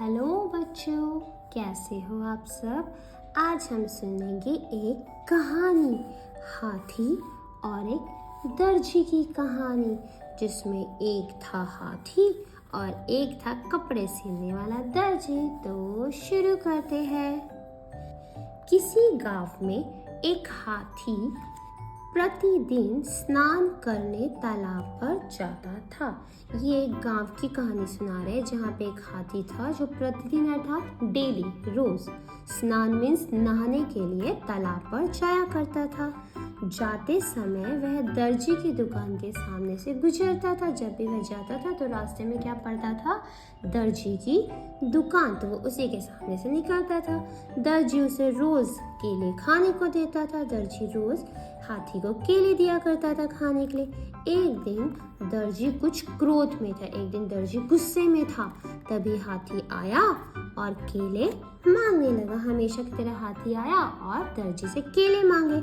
Hello बच्चों, कैसे हो आप सब। आज हम सुनेंगे एक कहानी, हाथी और एक दर्जी की कहानी, जिसमें एक था हाथी और एक था कपड़े सिलने वाला दर्जी। तो शुरू करते हैं। किसी गांव में एक हाथी प्रतिदिन स्नान करने तालाब पर जाता था। ये एक गांव की कहानी सुना रहे हैं, जहाँ पे एक हाथी था जो प्रतिदिन अर्थात डेली रोज स्नान मीन्स नहाने के लिए तालाब पर जाया करता था। जाते समय वह दर्जी की दुकान के सामने से गुजरता था। जब भी वह जाता था तो रास्ते में क्या पड़ता था, दर्जी की दुकान, तो वो उसी के सामने से निकलता था। दर्जी उसे रोज केले खाने को देता था। दर्जी रोज हाथी को केले दिया करता था खाने के लिए। एक दिन दर्जी कुछ क्रोध में था, एक दिन दर्जी गुस्से में था। तभी हाथी आया और केले मांगने लगा। हमेशा की तरह हाथी आया और दर्जी से केले मांगे,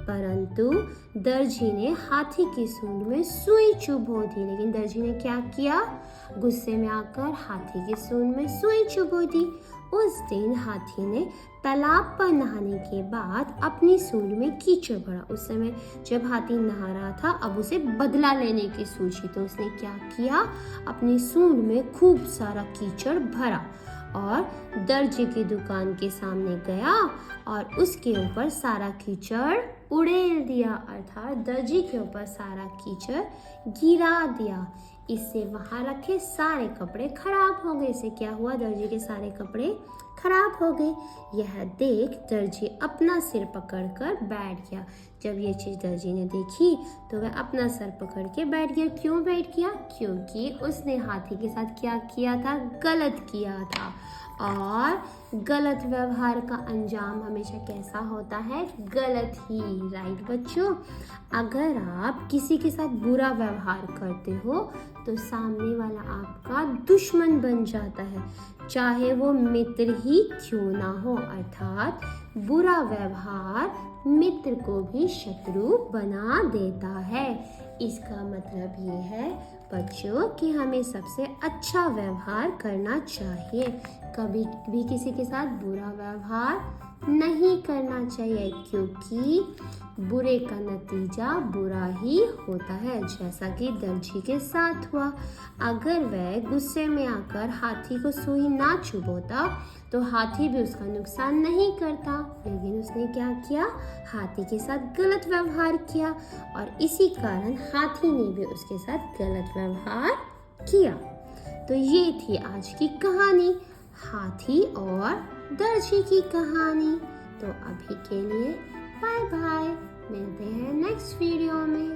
परंतु दर्जी ने हाथी की सूंड में सुई चुभो दी। लेकिन दर्जी ने क्या किया, गुस्से में आकर हाथी की सूंड में सुई चुभो दी। उस दिन हाथी ने तालाब पर नहाने के बाद अपनी सूंड में कीचड़ भरा। उस समय जब हाथी नहा रहा था, अब उसे बदला लेने की सूझी, तो उसने क्या किया, अपनी सूंड में खूब सारा कीचड़ भरा और दर्जी की दुकान के सामने गया और उसके ऊपर सारा कीचड़ उड़ेल दिया, अर्थात दर्जी के ऊपर सारा कीचड़ गिरा दिया। इससे वहां रखे सारे कपड़े खराब हो गए। इससे क्या हुआ, दर्जी के सारे कपड़े खराब हो गए। यह देख दर्जी अपना सिर पकड़कर बैठ गया। जब ये चीज दर्जी ने देखी तो वह अपना सर पकड़ के बैठ गया। क्यों बैठ गया, क्योंकि उसने हाथी के साथ क्या किया था, गलत किया था। और गलत व्यवहार का अंजाम हमेशा कैसा होता है, गलत ही। राइट बच्चों, अगर आप किसी के साथ बुरा व्यवहार करते हो तो सामने वाला आपका दुश्मन बन जाता है, चाहे वो मित्र ही क्यों ना हो। अर्थात बुरा व्यवहार मित्र को भी शत्रु बना देता है। इसका मतलब ये है बच्चों कि हमें सबसे अच्छा व्यवहार करना चाहिए। कभी भी किसी के साथ बुरा व्यवहार नहीं करना चाहिए, क्योंकि बुरे का नतीजा बुरा ही होता है, जैसा कि दर्जी के साथ हुआ। अगर वह गुस्से में आकर हाथी को सुई ना चुभोता तो हाथी भी उसका नुकसान नहीं करता, लेकिन उसने क्या किया, हाथी के साथ गलत व्यवहार किया और इसी कारण हाथी ने भी उसके साथ गलत व्यवहार किया। तो ये थी आज की कहानी, हाथी और दर्जी की कहानी। तो अभी के लिए बाय बाय, मिलते हैं नेक्स्ट वीडियो में।